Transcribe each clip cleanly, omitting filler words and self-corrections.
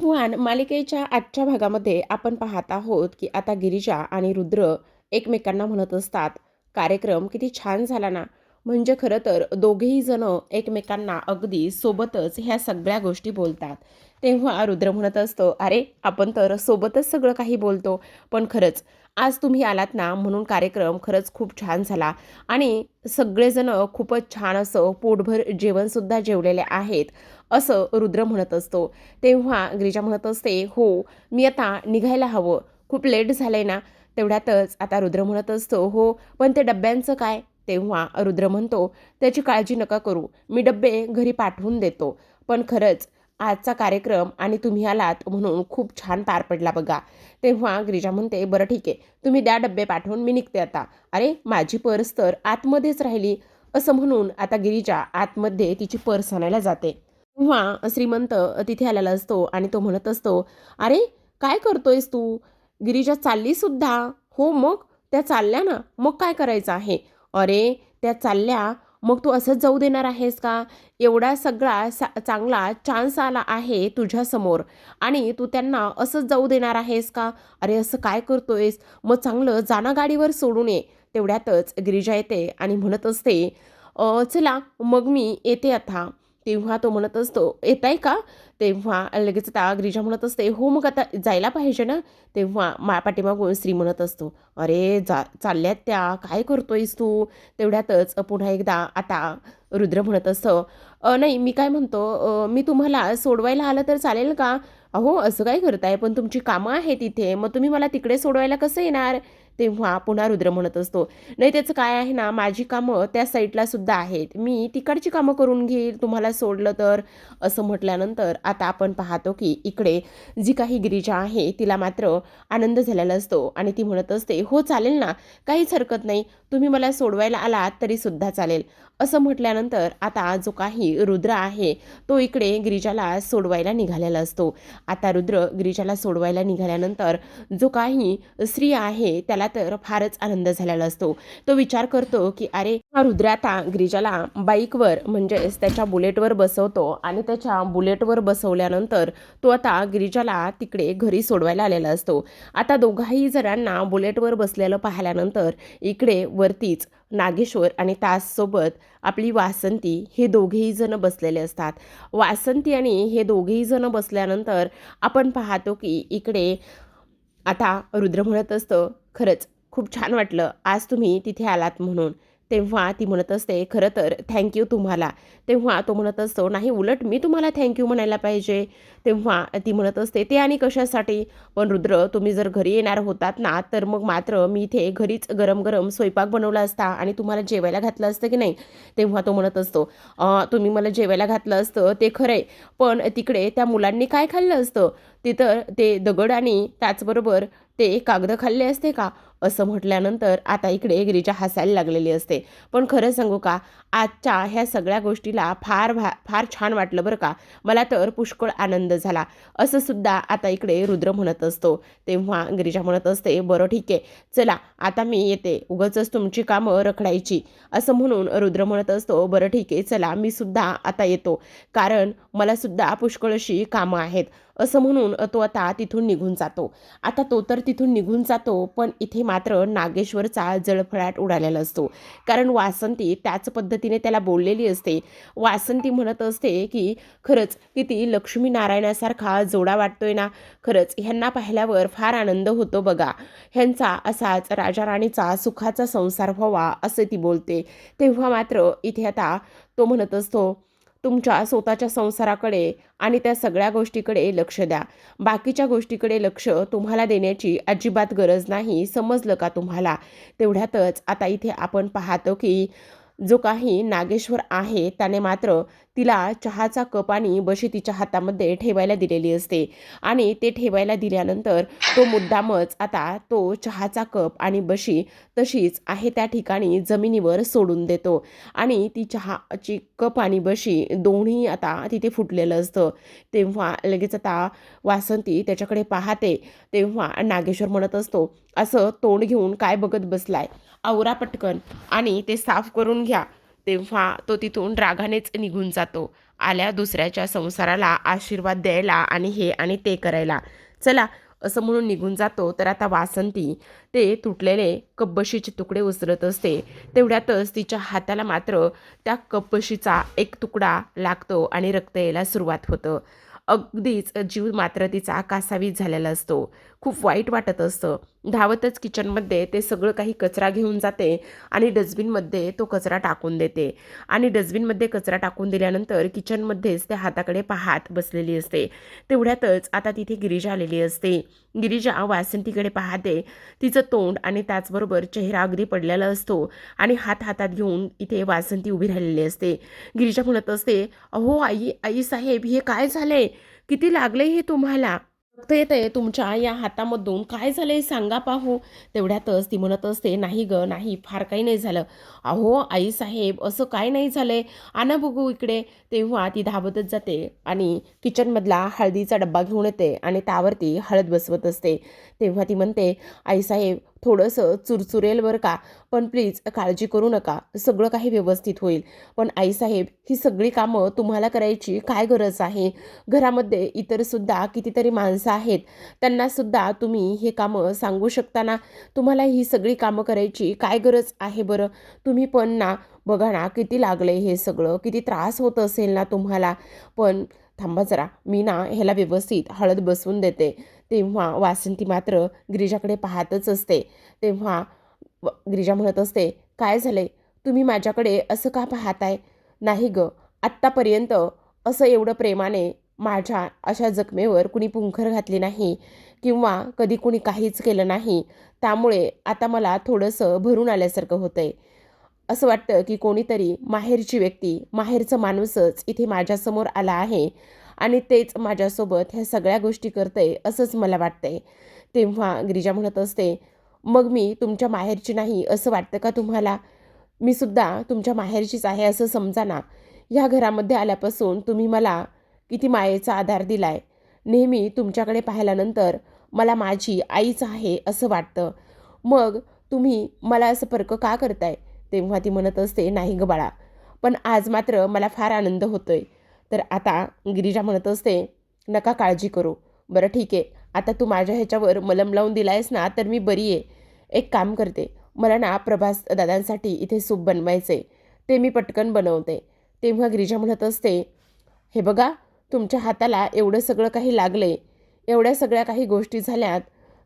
त्रिभुवन मालिकेच्या आजच्या भागामध्ये आपण पाहत आहोत की आता गिरिजा आणि रुद्र एकमेकांना म्हणत असतात, कार्यक्रम किती छान झाला ना. म्हणजे खरं तर दोघेही जण एकमेकांना अगदी सोबतच ह्या सगळ्या गोष्टी बोलतात. तेव्हा रुद्र म्हणत असतो, अरे आपण तर सोबतच सगळं काही बोलतो, पण खरंच आज तुम्ही आलात ना म्हणून कार्यक्रम खरंच खूप छान झाला आणि सगळेजण खूपच छान असं पोटभर जेवणसुद्धा जेवलेले आहेत, असं रुद्र म्हणत असतो. तेव्हा गिरिजा म्हणत असते, हो मी आता निघायला हवं, खूप लेट झालंय ना. तेवढ्यातच आता रुद्र म्हणत असतो, हो पण ते डब्यांचं काय? तेव्हा रुद्र म्हणतो, त्याची काळजी नका करू, मी डब्बे घरी पाठवून देतो. पण खरंच आजचा कार्यक्रम आणि तुम्ही आलात म्हणून खूप छान पार पडला बघा. तेव्हा गिरिजा म्हणते, बरं ठीक आहे, तुम्ही द्या डब्बे पाठवून, मी निघते आता. अरे माझी पर्स तर आतमध्येच राहिली. असं म्हणून आता गिरिजा आतमध्ये तिची पर्स आणायला जाते. तेव्हा श्रीमंत तिथे आलेला असतो आणि तो म्हणत असतो, अरे काय करतोयस तू? गिरिजा चालली सुद्धा? हो मग त्या चालल्या ना, मग काय करायचं आहे? अरे त्या चालल्या, मग तू असंच जाऊ देणार आहेस का? एवढा सगळा चांगला चान्स आला आहे तुझ्यासमोर आणि तू त्यांना असंच जाऊ देणार आहेस का? अरे असं काय करतोयस? मग चांगलं जाना गाडीवर सोडून ये. तेवढ्यातच गिरिजा येते आणि म्हणत असते, चला मग मी येते आता." तेव्हा तो म्हणत असतो, "येताय का?" तेव्हा लगेच आता गिरिजा म्हणत असते, "हो मग आता जायला पाहिजे ना." तेव्हा पाठीमागून स्त्री म्हणत असतो, "अरे चालल्यात त्या, काय करतोयस तू?" तेवढ्यातच पुन्हा एकदा आता रुद्र म्हणत असतं, नाही मी काय म्हणतो, मी तुम्हाला सोडवायला आलं तर चालेल का?" "अहो असं काय करताय? पण तुमची कामं आहेत इथे, मग तुम्ही मला तिकडे सोडवायला कसं येणार?" तेव्हा पुन्हा रुद्र म्हणत असतो, "नाही त्याचं काय आहे ना, माझी कामं त्या साईडला सुद्धा आहेत. मी तिकडची कामं करून घेईल तुम्हाला सोडलं तर." असं म्हटल्यानंतर आता आपण पाहतो की इकडे जी काही गिरिजा आहे तिला मात्र आनंद झालेला असतो आणि ती म्हणत असते, "हो चालेल ना, काहीच हरकत नाही. तुम्ही मला सोडवायला आलात तरीसुद्धा चालेल." असं म्हटल्यानंतर आता जो काही रुद्र आहे तो इकडे गिरिजाला सोडवायला निघालेला असतो. आता रुद्र गिरिजाला सोडवायला निघाल्यानंतर जो काही स्त्री आहे त्याला तर फारच आनंद झालेला असतो. तो विचार करतो की अरे हा रुद्र आता गिरिजाला बाईकवर म्हणजेच त्याच्या बुलेटवर बसवतो आणि त्याच्या बुलेटवर बसवल्यानंतर तो आता गिरिजाला तिकडे घरी सोडवायला आलेला असतो. आता दोघाही जणांना बुलेटवर बसलेलं पाहिल्यानंतर इकडे वरतीच नागेश्वर आणि ताससोबत आपली वासंती हे दोघेही जण बसलेले असतात. वासंती आणि हे दोघेही जण बसल्यानंतर आपण पाहतो की इकडे आता रुद्र म्हणत असतं, खरंच खूप छान वाटलं आज तुम्ही तिथे आलात म्हणून. तेव्हा ती म्हणत असते, खरं तर थँक यू तुम्हाला. तेव्हा तो म्हणत असतो, नाही उलट मी तुम्हाला थँक यू म्हणायला पाहिजे. तेव्हा ती म्हणत असते, ते आणि कशासाठी? पण रुद्र तुम्ही जर घरी येणार होतात ना, तर मग मात्र मी इथे घरीच गरम-गरम स्वयंपाक बनवला असता आणि तुम्हाला जेवायला घातलं असतं की नाही? तेव्हा तो म्हणत असतो, तुम्ही मला जेवायला घातलं असतं ते खरं आहे, पण तिकडे त्या मुलांनी काय खाल्लं असतं? तिथं ते दगड आणि त्याचबरोबर ते कागदं खाल्ले असते का? असं म्हटल्यानंतर आता इकडे गिरिजा हसायला लागलेली असते. पण खरं सांगू का, आजच्या ह्या सगळ्या गोष्टीला फार छान वाटलं बरं का. मला तर पुष्कळ आनंद झाला. असं सुद्धा आता इकडे रुद्र म्हणत असतो. तेव्हा गिरिजा म्हणत असते, बरं ठीक आहे, चला आता मी येते, उगाचच तुमची कामं रखडायची. असं म्हणून रुद्र म्हणत असतो, बरं ठीक आहे, चला मी सुद्धा आता येतो, कारण मला सुद्धा पुष्कळ अशी कामं आहेत. असं म्हणून तो आता तिथून निघून जातो. आता तो तर तिथून निघून जातो, पण इथे मात्र नागेश्वरचा जळफळाट उडालेला असतो. कारण वासंती त्याच पद्धतीने त्याला बोललेली असते. वासंती म्हणत असते की खरंच किती लक्ष्मीनारायणासारखा जोडा वाटतोय ना, खरंच ह्यांना पाहिल्यावर फार आनंद होतो बघा. ह्यांचा असाच राजा राणीचा सुखाचा संसार व्हावा असे ती बोलते. तेव्हा मात्र इथे आता तो म्हणत असतो, तुमच्या स्वतःच्या संसाराकडे आणि त्या सगळ्या गोष्टीकडे लक्ष द्या. बाकीच्या गोष्टीकडे लक्ष तुम्हाला देण्याची अजिबात गरज नाही, समजलं का तुम्हाला? तेवढ्यातच आता इथे आपण पाहतो की जो काही नागेश्वर आहे त्याने मात्र तिला चहाचा कप आणि बशी तिच्या हातामध्ये ठेवायला दिलेली असते आणि ते ठेवायला दिल्यानंतर तो मुद्दामच आता तो चहाचा कप आणि बशी तशीच आहे त्या ठिकाणी जमिनीवर सोडून देतो आणि ती चहाची कप आणि बशी दोन्ही आता तिथे फुटलेलं असतं. तेव्हा लगेच आता वासंती त्याच्याकडे पाहते. तेव्हा नागेश्वर म्हणत असतो, असं तोंड घेऊन काय बघत बसलाय? आवरा पटकन आणि ते साफ करून घ्या. तेव्हा तो तिथून रागानेच निघून जातो. आल्या दुसऱ्याच्या संसाराला आशीर्वाद द्यायला आणि हे आणि ते करायला. चला असं म्हणून निघून जातो. तर आता वासंती ते तुटलेले कपबशीचे तुकडे उचलत असते. तेवढ्यातच तिच्या हाताला मात्र त्या कपबशीचा एक तुकडा लागतो आणि रक्त यायला सुरुवात होतं. अगदीच जीव मात्र तिचा कासावीस झालेला असतो. खूप वाईट वाटत असतं. धावतच किचनमध्ये ते सगळं काही कचरा घेऊन जाते आणि डस्टबिनमध्ये तो कचरा टाकून देते. आणि डस्टबिनमध्ये कचरा टाकून दिल्यानंतर किचनमध्येच त्या हाताकडे पाहत बसलेली असते. तेवढ्यातच आता तिथे गिरिजा आलेली असते. गिरिजा वासंतीकडे पाहते. तिचं तोंड आणि त्याचबरोबर चेहरा अगदी पडलेला असतो आणि हात हातात घेऊन इथे वासंती उभी राहिलेली असते. गिरिजा म्हणत असते, अहो आई, आई साहेब, हे काय झालंय? किती लागले हे तुम्हाला? रक्त येतंय तुमच्या या हातामधून, काय झालंय सांगा पाहू. तेवढ्यातच ती म्हणत असते, नाही ग नाही, फार काही नाही झालं. अहो आई साहेब, असं काय नाही झालंय, आणा बघू इकडे. तेव्हा ती धावतच जाते आणि किचनमधला हळदीचा डब्बा घेऊन येते आणि त्यावरती हळद बसवत असते. तेव्हा ती म्हणते, आई साहेब थोडंसं चुरचुरेल बरं का, पण प्लीज काळजी करू नका, सगळं काही व्यवस्थित होईल. पण आई साहेब, ही सगळी कामं तुम्हाला करायची काय गरज आहे? घरामध्ये इतरसुद्धा कितीतरी माणसं आहेत, त्यांनासुद्धा तुम्ही हे कामं सांगू शकता ना. तुम्हाला ही सगळी कामं करायची काय गरज आहे बरं? तुम्ही पण ना, बघा ना किती लागलं हे सगळं, किती त्रास होत असेल ना तुम्हाला. पण थांबा जरा, मी ना ह्याला व्यवस्थित हळद बसवून देते. तेव्हा वासंती मात्र गिरिजाकडे पाहतच असते. तेव्हा गिरिजा म्हणत असते, काय झालंय? तुम्ही माझ्याकडे असं का पाहताय? नाही गं, आत्तापर्यंत असं एवढं प्रेमाने माझ्या अशा जखमेवर कुणी पुंखर घातली नाही किंवा कधी कुणी काहीच केलं नाही. त्यामुळे आता मला थोडंसं भरून आल्यासारखं होतंय. असं वाटतं की कोणीतरी माहेरची व्यक्ती, माहेरचा माणूसच इथे माझ्यासमोर आला आहे आणि तेच माझ्यासोबत ह्या सगळ्या गोष्टी करतंय असंच मला वाटतंय. तेव्हा गिरिजा म्हणत असते, मग मी तुमच्या माहेरची नाही असं वाटतं का तुम्हाला? मी सुद्धा तुमच्या माहेरचीच आहे असं समजा ना. ह्या घरामध्ये आल्यापासून तुम्ही मला किती मायेचा आधार दिलाय. नेहमी तुमच्याकडे पाहिल्यानंतर मला माझी आईच आहे असं वाटतं. मग तुम्ही मला असं परक का करताय? तेव्हा ती म्हणत असते, नाही गं बाळा, पण आज मात्र मला फार आनंद होतोय. तर आता गिरिजा म्हणत असते, नका काळजी करू. बरं ठीक आहे, आता तू माझ्या ह्याच्यावर मलम लावून दिलायस ना, तर मी बरी आहे. एक काम करते, मला ना प्रभास दादांसाठी इथे सूप बनवायचे, ते मी पटकन बनवते. तेव्हा गिरिजा म्हणत असते, हे बघा, तुमच्या हाताला एवढं सगळं काही लागले, एवढ्या सगळ्या काही गोष्टी झाल्यात,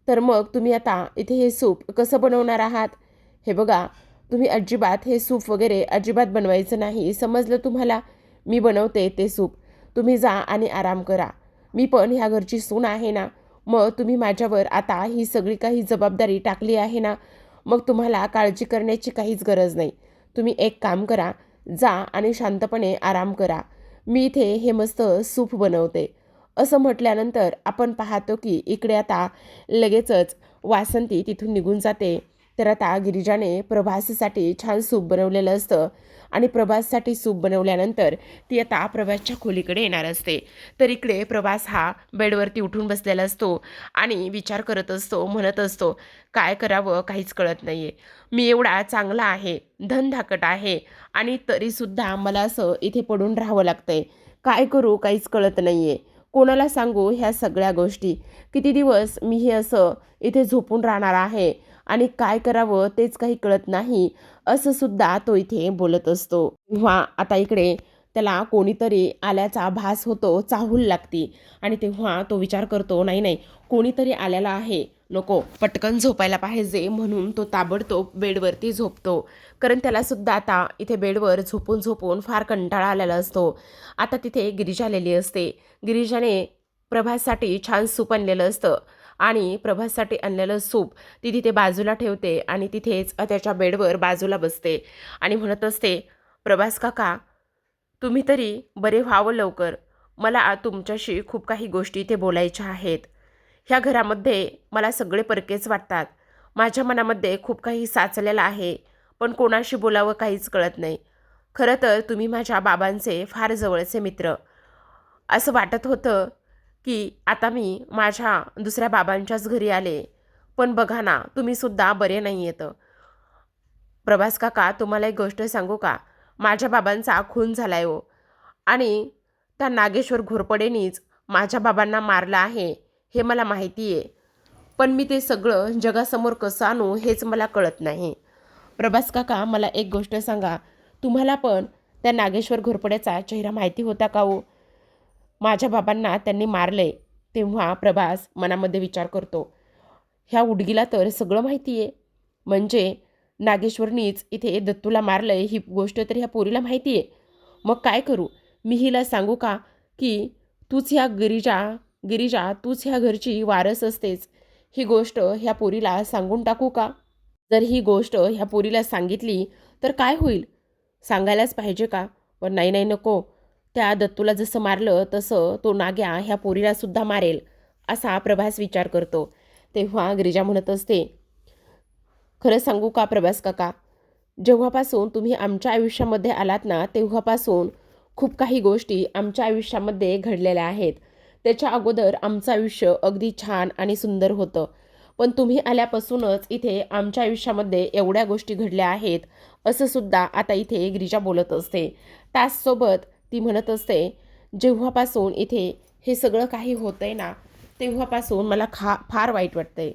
तर मग तुम्ही आता इथे हे सूप कसं बनवणार आहात? हे बघा, तुम्ही अजिबात हे सूप वगैरे अजिबात बनवायचं नाही, समजलं तुम्हाला? मी बनवते ते सूप. तुम्ही जा आणि आराम करा. मी पण ह्या घरची सून आहे ना, मग तुम्ही माझ्यावर आता ही सगळी काही जबाबदारी टाकली आहे ना, मग तुम्हाला काळजी करण्याची काहीच गरज नाही. तुम्ही एक काम करा, जा आणि शांतपणे आराम करा. मी इथे हे मस्त सूप बनवते. असं म्हटल्यानंतर आपण पाहतो की इकडे आता लगेचच वासंती तिथून निघून जाते. तर आता गिरिजाने प्रभाससाठी छान सूप बनवलेलं असतं आणि प्रभाससाठी सूप बनवल्यानंतर ती आता प्रभासच्या खोलीकडे येणार असते. तर इकडे प्रभास हा बेडवरती उठून बसलेला असतो आणि विचार करत असतो, म्हणत असतो, काय करावं काहीच कळत नाही आहे. मी एवढा चांगला आहे, धनधाकट आहे आणि तरीसुद्धा मला असं इथे पडून राहावं लागतंय. काय करू काहीच कळत नाही आहे. कोणाला सांगू ह्या सगळ्या गोष्टी? किती दिवस मी हे असं इथे झोपून राहणार आहे आणि काय करावं तेच काही कळत नाही, असं सुद्धा तो इथे बोलत असतो. तेव्हा आता इकडे त्याला कोणीतरी आल्याचा भास होतो, चाहूल लागती आणि तेव्हा तो विचार करतो, नाही नाही, कोणीतरी आलेला आहे, नको, पटकन झोपायला पाहिजे, म्हणून तो ताबडतोब बेडवरती झोपतो. कारण त्याला सुद्धा आता इथे बेडवर झोपून झोपून फार कंटाळा आलेला असतो. आता तिथे गिरिजा आलेली असते. गिरिजाने प्रभाससाठी छान सूप आणलेलं असतं आणि प्रभाससाठी आणलेलं सूप ती तिथे बाजूला ठेवते आणि तिथेच त्याच्या बेडवर बाजूला बसते आणि म्हणत असते, प्रभास काका, तुम्ही तरी बरे व्हावं लवकर. मला तुमच्याशी खूप काही गोष्टी इथे बोलायच्या आहेत. ह्या घरामध्ये मला सगळे परकेच वाटतात. माझ्या मनामध्ये खूप काही साचलेलं आहे, पण कोणाशी बोलावं काहीच कळत नाही. खरं तर तुम्ही माझ्या बाबांचे फार जवळचे मित्र. असं वाटत होतं की आता मी माझ्या दुसऱ्या बाबांच्याच घरी आले, पण बघा ना, तुम्हीसुद्धा बरे नाही आहेत. प्रभास काका, तुम्हाला एक गोष्ट सांगू का? माझ्या बाबांचा खून झालाय हो, आणि त्या नागेश्वर घोरपडेनीच माझ्या बाबांना मारलं आहे हे मला माहिती आहे. पण मी ते सगळं जगासमोर कसं आणू हेच मला कळत नाही. प्रभास काका, मला एक गोष्ट सांगा, तुम्हाला पण त्या नागेश्वर घोरपड्याचा चेहरा माहिती होता का हो? माझ्या बाबांना त्यांनी मारले. तेव्हा प्रभास मनामध्ये विचार करतो, ह्या उडगीला तर सगळं माहिती आहे. म्हणजे नागेश्वरनीच इथे दत्तूला मारलंय ही गोष्ट तर ह्या पोरीला माहिती आहे. मग काय करू? मी हिला सांगू का की तूच ह्या गिरिजा गिरिजा तूच ह्या घरची वारस असतेस, ही गोष्ट ह्या पोरीला सांगून टाकू का? जर ही गोष्ट ह्या पोरीला सांगितली तर काय होईल? सांगायलाच पाहिजे का? पण नाही नाही, नको. त्या दत्तूला जसं मारलं तसं तो नाग्या ह्या पोरीला सुद्धा मारेल, असा प्रभास विचार करतो. तेव्हा गिरिजा म्हणत असते, खरं सांगू का प्रभास काका, जेव्हापासून तुम्ही आमच्या आयुष्यामध्ये आलात ना तेव्हापासून खूप काही गोष्टी आमच्या आयुष्यामध्ये घडलेल्या आहेत. त्याच्या अगोदर आमचं आयुष्य अगदी छान आणि सुंदर होतं. पण तुम्ही आल्यापासूनच इथे आमच्या आयुष्यामध्ये एवढ्या गोष्टी घडल्या आहेत, असं सुद्धा आता इथे गिरिजा बोलत असते. त्याचसोबत ती म्हणत असते, जेव्हापासून इथे हे सगळं काही होतंय ना तेव्हापासून मला फार वाईट वाटतंय.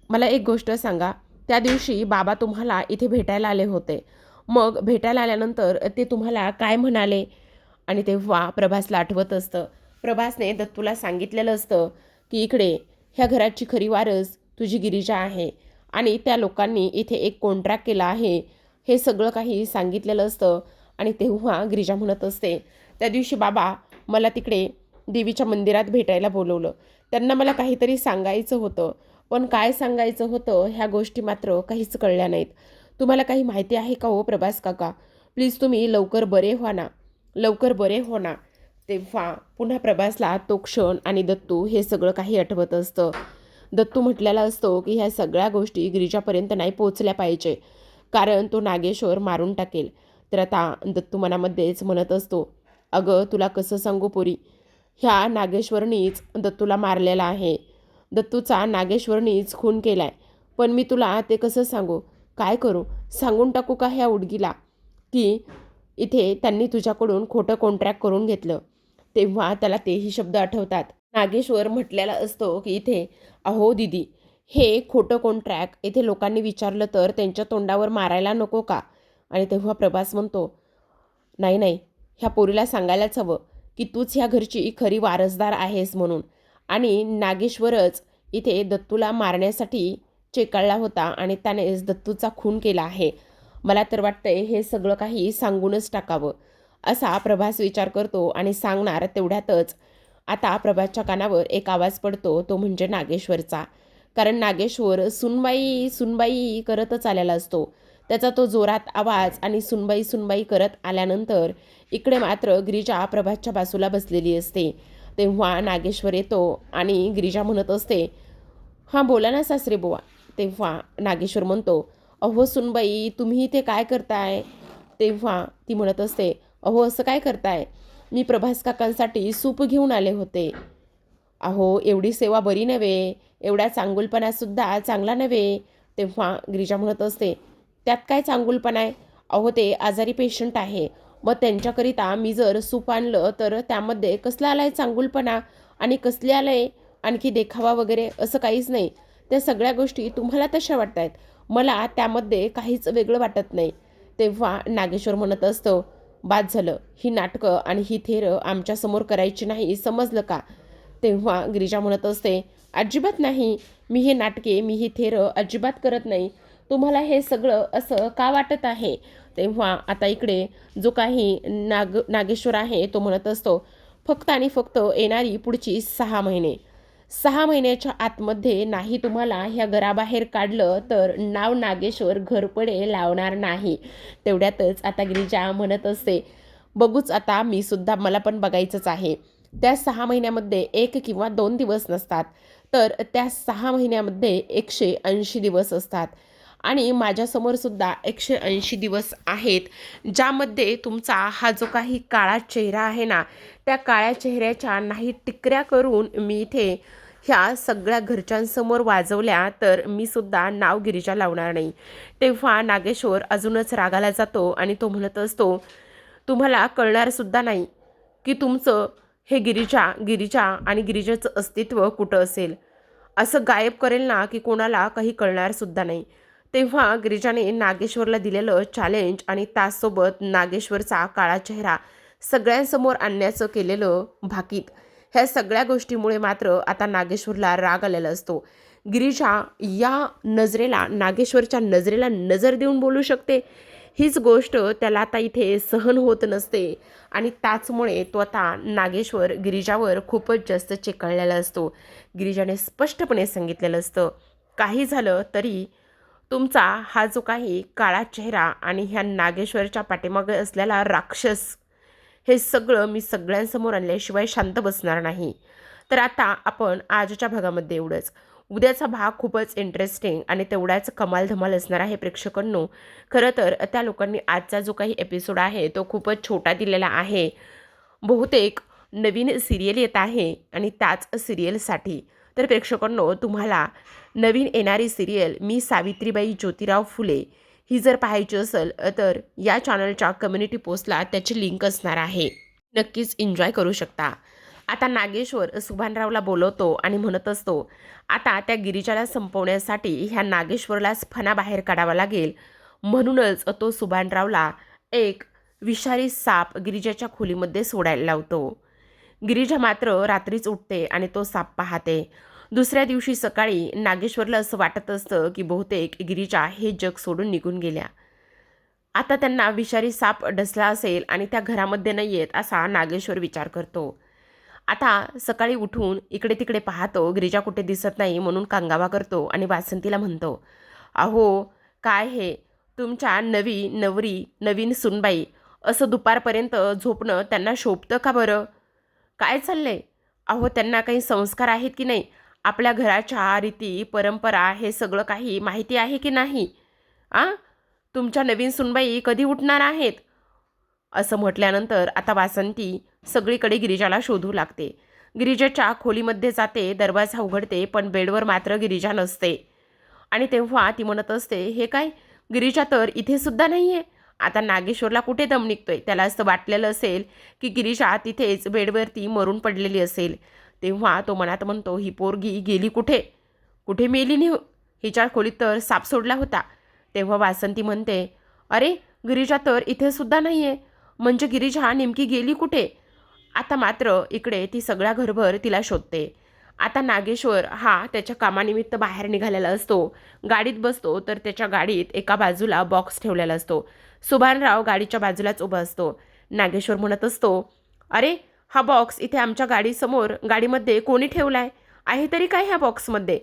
मला एक गोष्ट सांगा, त्या दिवशी बाबा तुम्हाला इथे भेटायला आले होते. मग भेटायला आल्यानंतर ते तुम्हाला काय म्हणाले? आणि तेव्हा प्रभासला आठवत असतं, प्रभासने दत्तूला सांगितलेलं असतं की इकडे ह्या घराची खरी वारस तुझी गिरिजा आहे आणि त्या लोकांनी इथे एक कॉन्ट्रॅक्ट केला आहे, हे सगळं काही सांगितलेलं असतं. आणि तेव्हा गिरिजा म्हणत असते, त्या दिवशी बाबा मला तिकडे देवीच्या मंदिरात भेटायला बोलवलं. त्यांना मला काहीतरी सांगायचं होतं, पण काय सांगायचं होतं ह्या गोष्टी मात्र काहीच कळल्या नाहीत. तुम्हाला काही माहिती आहे का हो प्रभास काका? प्लीज तुम्ही लवकर बरे व्हा ना, लवकर बरे हो ना. तेव्हा पुन्हा प्रभासला तो क्षण आणि दत्तू हे सगळं काही आठवत असतं. दत्तू म्हटलेला असतो की ह्या सगळ्या गोष्टी गिरिजापर्यंत नाही पोचल्या पाहिजे, कारण तो नागेश्वर मारून टाकेल. तर आता दत्तू मनामध्येच म्हणत असतो, अगं तुला कसं सांगू पोरी, ह्या नागेश्वरनीच दत्तूला मारलेला आहे. दत्तूचा नागेश्वरनीच खून केलाय. पण मी तुला ते कसं सांगू? काय करू? सांगून टाकू का ह्या उडगीला की इथे त्यांनी तुझ्याकडून खोटं कॉन्ट्रॅक्ट करून घेतलं? तेव्हा त्याला तेही शब्द आठवतात. नागेश्वर म्हटलेला असतो की इथे, अहो दिदी, हे खोटं कॉन्ट्रॅक्ट इथे लोकांनी विचारलं तर त्यांच्या तोंडावर मारायला नको का? आणि तेव्हा प्रभास म्हणतो, नाही नाही, ह्या पोरीला सांगायलाच हवं की तूच ह्या घरची खरी वारसदार आहेस म्हणून. आणि नागेश्वरच इथे दत्तूला मारण्यासाठी चेकाळला होता आणि त्यानेच दत्तूचा खून केला आहे. मला तर वाटतंय हे सगळं काही सांगूनच टाकावं, असा प्रभास विचार करतो. आणि सांगणार तेवढ्यातच आता प्रभासच्या कानावर एक आवाज पडतो, तो म्हणजे नागेश्वरचा. कारण नागेश्वर सुनबाई सुनबाई करतच आलेला असतो. त्याचा तो जोरात आवाज आणि सुनबाई सुनबाई करत आल्यानंतर इकडे मात्र गिरिजा प्रभासच्या बाजूला बसलेली असते. तेव्हा नागेश्वर येतो आणि गिरिजा म्हणत असते, हां बोला ना सासरे बुवा. तेव्हा नागेश्वर म्हणतो, अहो सुनबाई तुम्ही इथे काय करताय? तेव्हा ती म्हणत असते, अहो असं काय करताय? मी प्रभास काकांसाठी सूप घेऊन आले होते. अहो एवढी सेवा बरी नव्हे, एवढ्या चांगुलपणासुद्धा चांगला नव्हे. तेव्हा गिरिजा म्हणत असते, त्यात काय चांगुलपणा आहे? अहो ते आजारी पेशंट आहे, मग त्यांच्याकरिता मी जर सूप आणलं तर त्यामध्ये कसला आलाय चांगुलपणा आणि कसले आलंय आणखी देखावा वगैरे? असं काहीच नाही. त्या सगळ्या गोष्टी तुम्हाला तशा वाटत आहेत, मला त्यामध्ये काहीच वेगळं वाटत नाही. तेव्हा नागेश्वर म्हणत असतो, बाद झालं, ही नाटकं आणि ही थेरं आमच्यासमोर करायची नाही, समजलं का? तेव्हा गिरिजा म्हणत असते, अजिबात नाही, मी हे नाटके मी ही थेरं अजिबात करत नाही. तुम्हाला हे सगळं असं का वाटत आहे? तेव्हा आता इकडे जो काही नागेश्वर आहे तो म्हणत असतो, फक्त आणि फक्त येणारी पुढची 6 महिने, 6 महिन्याच्या आतमध्ये नाही तुम्हाला ह्या घराबाहेर काढलं तर नाव नागेश्वर घरपडे लावणार नाही. तेवढ्यातच आता गिरिजा म्हणत असते, बघूच आता, मी सुद्धा, मला पण बघायचंच आहे. त्या 6 महिन्यामध्ये 1 किंवा 2 दिवस नसतात, तर त्या 6 महिन्यामध्ये 180 दिवस असतात. आणि माझ्यासमोर सुद्धा 180 दिवस आहेत, ज्यामध्ये तुमचा हा जो काही काळा चेहरा आहे ना, त्या काळ्या चेहऱ्याच्या नाही टिकऱ्या करून मी इथे ह्या सगळ्या घरच्यांसमोर वाजवल्या तर मी सुद्धा नाव गिरिजा लावणार नाही. तेव्हा नागेश्वर अजूनच रागाला जातो आणि तो म्हणत असतो, तुम्हाला कळणार सुद्धा नाही की तुमचं हे गिरिजा गिरिजा आणि गिरिजाचं अस्तित्व कुठं असेल. असं गायब करेल ना की कोणाला काही कळणार सुद्धा नाही. तेव्हा गिरिजाने नागेश्वरला दिलेलं चॅलेंज आणि त्याचसोबत नागेश्वरचा काळा चेहरा सगळ्यांसमोर आणण्याचं केलेलं भाकीत, ह्या सगळ्या गोष्टीमुळे मात्र आता नागेश्वरला राग आलेला असतो. गिरिजा या नजरेला, नागेश्वरच्या नजरेला नजर देऊन बोलू शकते, हीच गोष्ट त्याला आता इथे सहन होत नसते आणि त्याचमुळे तो आता नागेश्वर गिरिजावर खूपच जास्त चिकळलेला असतो. गिरिजाने स्पष्टपणे सांगितलेलं असतं, काही झालं तरी तुमचा हा जो काही काळा चेहरा आणि ह्या नागेश्वरच्या पाठीमागे असलेला राक्षस, हे सगळं मी सगळ्यांसमोर आणल्याशिवाय शांत बसणार नाही. तर आता आपण आजच्या भागामध्ये एवढंच. उद्याचा भाग खूपच इंटरेस्टिंग आणि तेवढाच कमाल धमाल असणार आहे प्रेक्षकांनो. खरं तर त्या लोकांनी आजचा जो काही एपिसोड आहे तो खूपच छोटा दिलेला आहे. बहुतेक नवीन सिरियल येत आहे आणि त्याच सिरियलसाठी. तर प्रेक्षकांनो, तुम्हाला नवीन येणारी सिरियल मी सावित्रीबाई ज्योतिराव फुले ही जर पाहायची असेल तर या चॅनलच्या कम्युनिटी पोस्टला त्याची लिंक असणार आहे. नक्कीच एन्जॉय करू शकता. आता नागेश्वर सुभानरावला बोलवतो आणि म्हणत असतो, आता त्या गिरिजाला संपवण्यासाठी ह्या नागेश्वरलाच फणा बाहेर काढावा लागेल. म्हणूनच तो सुभानरावला एक विषारी साप गिरिजाच्या खोलीमध्ये सोडायला लावतो. गिरिजा मात्र रात्रीच उठते आणि तो साप पाहते. दुसऱ्या दिवशी सकाळी नागेश्वरला असं वाटत असतं की बहुतेक गिरिजा हे जग सोडून निघून गेल्या. आता त्यांना विषारी साप डसला असेल आणि त्या घरामध्ये नाही आहेत असा नागेश्वर विचार करतो. आता सकाळी उठून इकडे तिकडे पाहतो, गिरिजा कुठे दिसत नाही म्हणून कांगावा करतो आणि वासंतीला म्हणतो, अहो काय हे तुमच्या नवरी नवीन सुनबाई असं दुपारपर्यंत झोपणं त्यांना शोभतं का बरं? काय चाललंय? अहो त्यांना काही संस्कार आहेत की नाही? आपल्या घराच्या रीती परंपरा हे सगळं काही माहिती आहे की नाही? आ तुमच्या नवीन सुनबाई कधी उठणार आहेत? असं म्हटल्यानंतर आता वासंती सगळीकडे गिरिजाला शोधू लागते. गिरिजाच्या खोलीमध्ये जाते, दरवाजा उघडते, पण बेडवर मात्र गिरिजा नसते. आणि तेव्हा ती म्हणत असते, हे काय, गिरिजा तर इथे सुद्धा नाही आहे. आता नागेश्वरला कुठे दम निघतोय? त्याला असं वाटलेलं असेल की गिरिजा तिथेच बेडवरती मरून पडलेली असेल. तेव्हा तो मनात म्हणतो, ही पोरगी गेली कुठे? कुठे मेली नाही? हिच्या खोलीत तर साप सोडला होता. तेव्हा वासंती म्हणते, अरे गिरिजा तर इथे सुद्धा नाही आहे. म्हणजे गिरिजा नेमकी गेली कुठे? आता मात्र इकडे ती सगळ्या घरभर तिला शोधते. आता नागेश्वर हा त्याच्या कामानिमित्त बाहेर निघालेला असतो. गाडीत बसतो तर त्याच्या गाडीत एका बाजूला बॉक्स ठेवलेला असतो. सुभानराव गाडीच्या बाजूलाच उभा असतो. नागेश्वर म्हणत असतो, अरे हा बॉक्स इथे आमच्या गाडीमध्ये कोणी ठेवलाय? आहे तरी काय ह्या बॉक्समध्ये?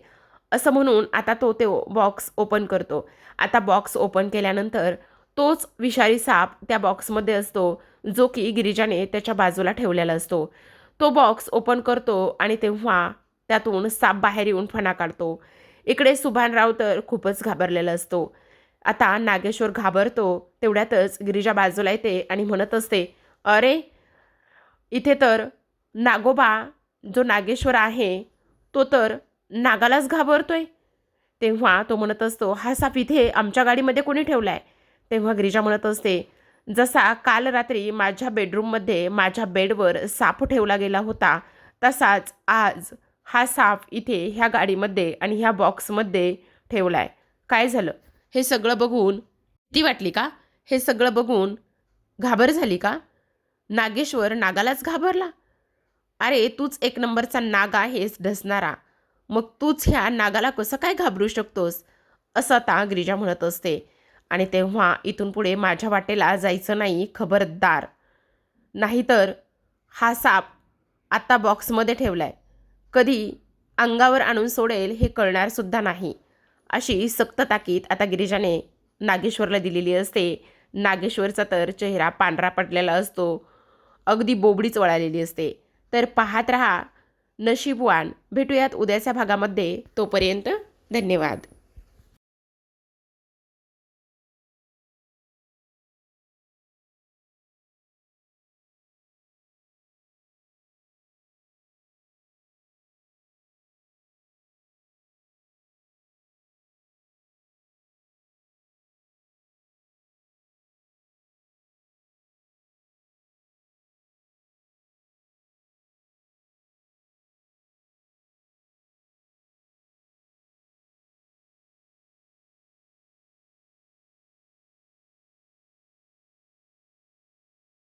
असं म्हणून आता तो बॉक्स ओपन करतो. आता बॉक्स ओपन केल्यानंतर तोच विषारी साप त्या बॉक्समध्ये असतो, जो की गिरिजाने त्याच्या बाजूला ठेवलेला असतो. तो बॉक्स ओपन करतो आणि तेव्हा त्यातून साप बाहेर येऊन फणा काढतो. इकडे सुभानराव तर खूपच घाबरलेला असतो. आता नागेश्वर घाबरतो, तेवढ्यातच गिरिजा बाजूला येते आणि म्हणत असते, अरे इथे तर नागोबा जो नागेश्वर आहे तो तर नागालाच घाबरतोय. तेव्हा तो म्हणत असतो, हा साप इथे आमच्या गाडीमध्ये कोणी ठेवलाय? तेव्हा गिरिजा म्हणत असते, जसा काल रात्री माझ्या बेडरूममध्ये माझ्या बेडवर साप ठेवला गेला होता, तसाच आज हा साप इथे ह्या गाडीमध्ये आणि ह्या बॉक्समध्ये ठेवलाय. काय झालं? हे सगळं बघून भीती वाटली का? हे सगळं बघून घाबर झाली का? नागेश्वर नागालाच घाबरला? अरे तूच एक नंबरचा नाग आहेस ढसणारा. मग तूच ह्या नागाला कसं काय घाबरू शकतोस? असं आता गिरिजा म्हणत असते. आणि तेव्हा इथून पुढे माझ्या वाटेला जायचं नाही, खबरदार. नाहीतर हा साप आत्ता बॉक्समध्ये ठेवलाय, कधी अंगावर आणून सोडेल हे कळणार सुद्धा नाही. अशी सक्त ताकीद आता गिरिजाने नागेश्वरला दिलेली असते. नागेश्वरचा तर चेहरा पांढरा पडलेला असतो, अगदी बोबडीच वळालेली असते. तर पाहत रहा नशीबवान. भेटूयात उद्याच्या भागामध्ये. तोपर्यंत धन्यवाद.